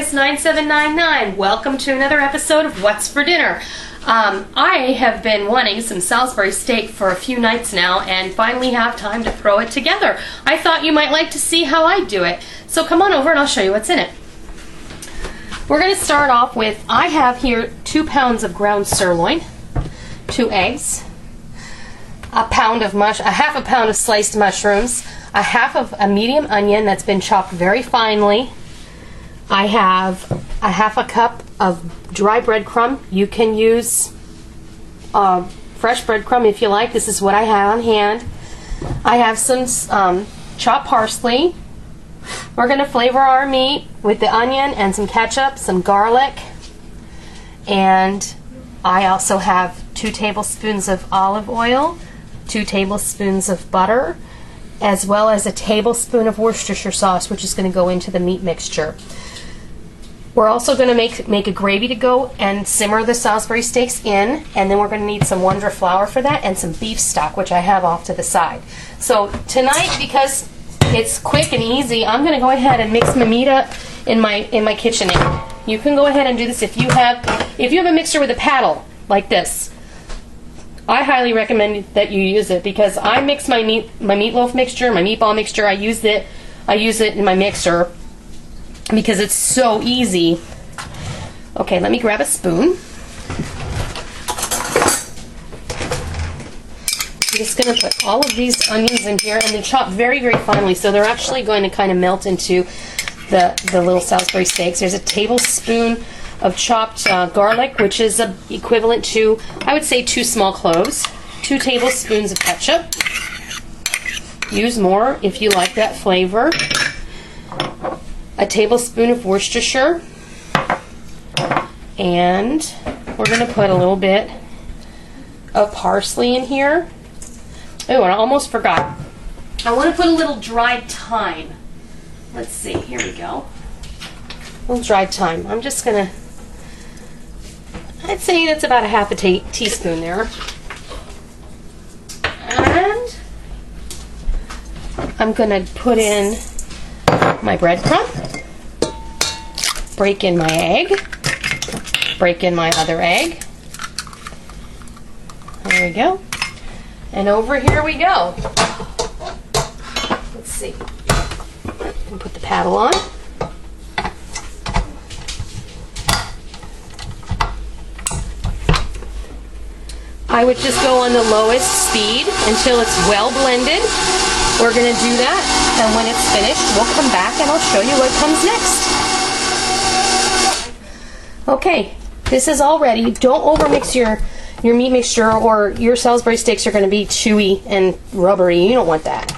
August 9799. Welcome to another episode of What's for Dinner. I have been wanting some Salisbury steak for a few nights now and finally have time to throw it together. I thought you might like to see how I do it. So come on over and I'll show you what's in it. We're going to start off with, I have here 2 pounds of ground sirloin, 2 eggs, a half a pound of sliced mushrooms, a half of a medium onion that's been chopped very finely. I have a half a cup of dry breadcrumb. You can use fresh breadcrumb if you like. This is what I have on hand. I have some chopped parsley. We're going to flavor our meat with the onion and some ketchup, some garlic, and I also have 2 tablespoons of olive oil, 2 tablespoons of butter, as well as a tablespoon of Worcestershire sauce, which is going to go into the meat mixture. We're also going to make a gravy to go and simmer the Salisbury steaks in, and then we're going to need some Wondra flour for that and some beef stock, which I have off to the side. So tonight, because it's quick and easy, I'm going to go ahead and mix my meat up in my kitchen. You can go ahead and do this if you have a mixer with a paddle like this. I highly recommend that you use it because I mix my meatloaf mixture, my meatball mixture. I use it in my mixer because it's so easy. Okay, let me grab a spoon. I'm just going to put all of these onions in here, and they're chopped very, very finely, so they're actually going to kind of melt into the little Salisbury steaks. There's a tablespoon of chopped garlic, which is equivalent to, I would say, 2 small cloves. 2 tablespoons of ketchup. Use more if you like that flavor. A tablespoon of Worcestershire. And we're going to put a little bit of parsley in here. Oh, and I almost forgot. I want to put a little dried thyme. Let's see, here we go. A little dried thyme. I'm just going to, I'd say that's about a half a teaspoon there. And I'm going to put in my breadcrumb, break in my egg, break in my other egg. There we go. And over here we go. Let's see. And put the paddle on. I would just go on the lowest speed until it's well blended. We're going to do that, and when it's finished, we'll come back and I'll show you what comes next. Okay, this is all ready. Don't overmix your meat mixture or your Salisbury steaks are going to be chewy and rubbery. You don't want that.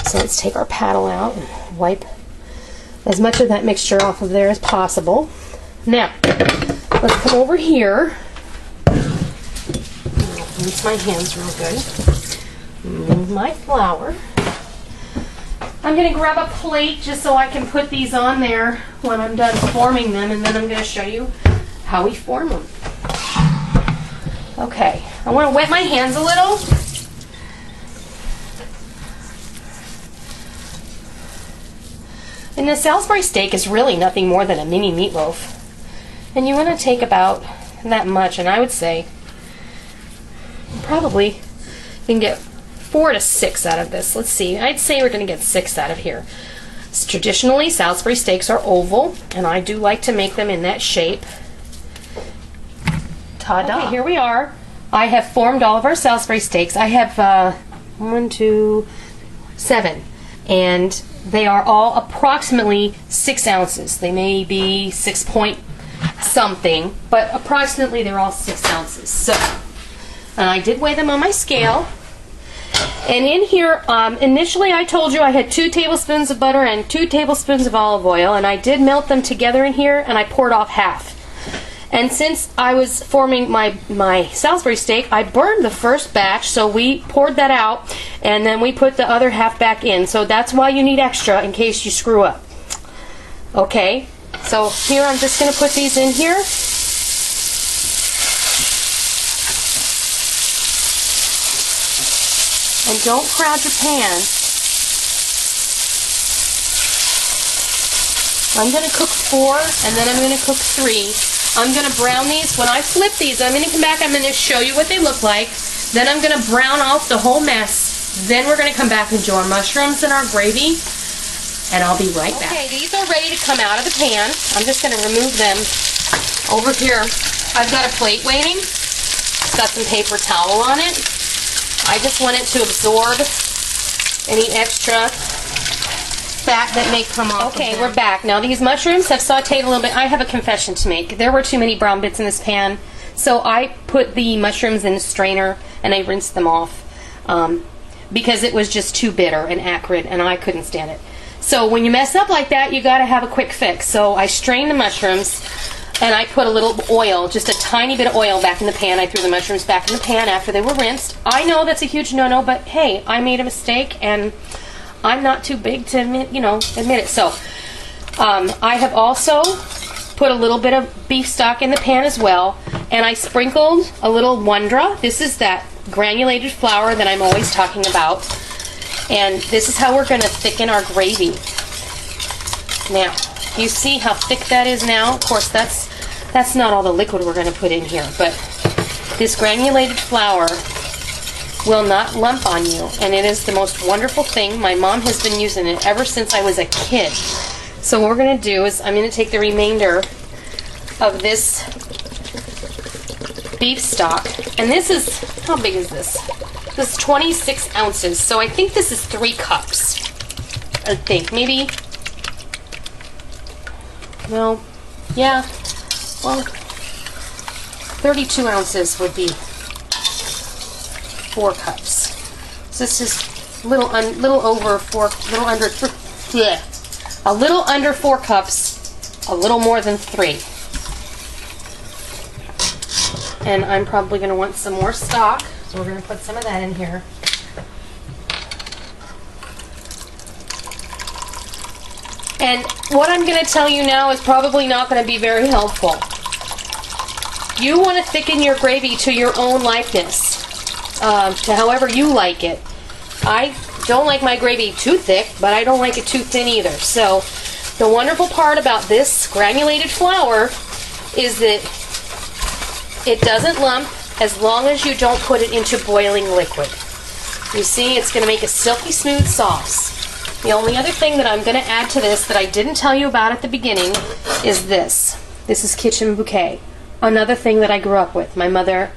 So let's take our paddle out and wipe as much of that mixture off of there as possible. Now, let's come over here. Rinse my hands real good. Move my flour. I'm going to grab a plate just so I can put these on there when I'm done forming them, and then I'm going to show you how we form them. Okay, I want to wet my hands a little. And the Salisbury steak is really nothing more than a mini meatloaf. And you want to take about that much, and I would say probably you can get 4 to 6 out of this. Let's see, I'd say we're going to get 6 out of here. Traditionally, Salisbury steaks are oval, and I do like to make them in that shape. Ta-da! Okay, here we are. I have formed all of our Salisbury steaks. I have 1, 2, 7, and they are all approximately 6 ounces. They may be 6 point something, but approximately they're all 6 ounces. So, and I did weigh them on my scale. And in here, initially I told you I had 2 tablespoons of butter and 2 tablespoons of olive oil, and I did melt them together in here, and I poured off half. And since I was forming my Salisbury steak, I burned the first batch, so we poured that out, and then we put the other half back in. So that's why you need extra in case you screw up. Okay, so here I'm just going to put these in here. And don't crowd your pan. I'm going to cook 4, and then I'm going to cook 3. I'm going to brown these. When I flip these, I'm going to come back, I'm going to show you what they look like. Then I'm going to brown off the whole mess. Then we're going to come back and do our mushrooms and our gravy, and I'll be right back. Okay, these are ready to come out of the pan. I'm just going to remove them. Over here, I've got a plate waiting. It's got some paper towel on it. I just want it to absorb any extra fat that may come off. Okay, we're back. Now these mushrooms have sauteed a little bit. I have a confession to make. There were too many brown bits in this pan, so I put the mushrooms in a strainer and I rinsed them off because it was just too bitter and acrid and I couldn't stand it. So when you mess up like that, you got to have a quick fix. So I strained the mushrooms and I put a little oil, just a tiny bit of oil back in the pan. I threw the mushrooms back in the pan after they were rinsed. I know that's a huge no-no, but hey, I made a mistake and I'm not too big to admit it. So I have also put a little bit of beef stock in the pan as well, and I sprinkled a little Wondra. This is that granulated flour that I'm always talking about, and this is how we're going to thicken our gravy. Now, you see how thick that is now? Of course, that's not all the liquid we're going to put in here, but this granulated flour will not lump on you, and it is the most wonderful thing. My mom has been using it ever since I was a kid. So what we're going to do is I'm going to take the remainder of this beef stock, and this is, how big is this? This is 26 ounces, so I think this is 3 cups. I think, maybe, well, yeah, well, 32 ounces would be 4 cups. So this is a little under 4 cups, a little more than 3. And I'm probably going to want some more stock, so we're going to put some of that in here. And what I'm going to tell you now is probably not going to be very helpful. You want to thicken your gravy to your own likeness. To however you like it. I don't like my gravy too thick, but I don't like it too thin either. So the wonderful part about this granulated flour is that it doesn't lump as long as you don't put it into boiling liquid. You see, it's going to make a silky smooth sauce. The only other thing that I'm going to add to this that I didn't tell you about at the beginning is this. This is Kitchen Bouquet. Another thing that I grew up with. My mother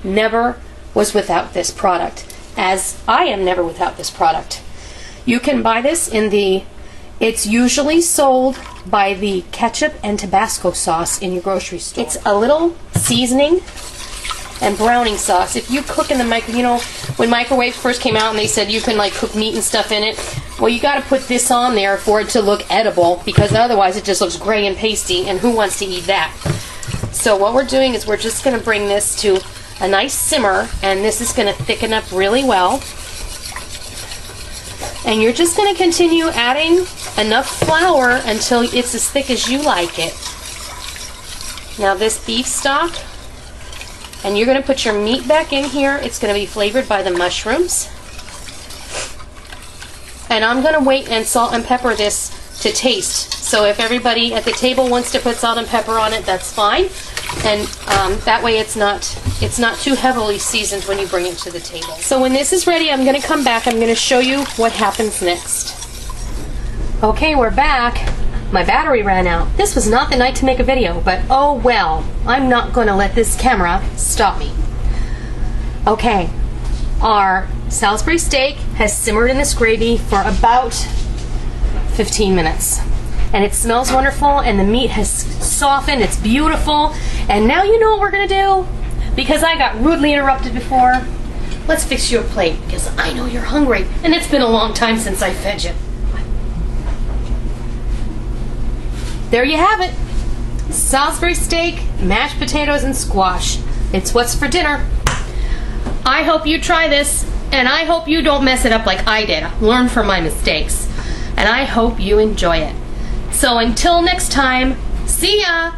never was without this product, as I am never without this product. You can buy this it's usually sold by the ketchup and Tabasco sauce in your grocery store. It's a little seasoning and browning sauce. If you cook in the when microwaves first came out and they said you can like cook meat and stuff in it, well, you got to put this on there for it to look edible, because otherwise it just looks gray and pasty, and who wants to eat that? So what we're doing is we're just going to bring this to a nice simmer, and this is going to thicken up really well. And you're just going to continue adding enough flour until it's as thick as you like it. Now this beef stock, and you're going to put your meat back in here. It's going to be flavored by the mushrooms. And I'm going to wait and salt and pepper this to taste. So if everybody at the table wants to put salt and pepper on it, that's fine. And that way it's not too heavily seasoned when you bring it to the table. So when this is ready, I'm going to come back. I'm going to show you what happens next. Okay, we're back. My battery ran out. This was not the night to make a video, but oh well. I'm not going to let this camera stop me. Okay, our Salisbury steak has simmered in this gravy for about 15 minutes. And it smells wonderful, and the meat has softened. It's beautiful. And now you know what we're going to do? Because I got rudely interrupted before, let's fix you a plate, because I know you're hungry, and it's been a long time since I fed you. There you have it. Salisbury steak, mashed potatoes, and squash. It's what's for dinner. I hope you try this, and I hope you don't mess it up like I did. Learn from my mistakes. And I hope you enjoy it. So until next time, see ya!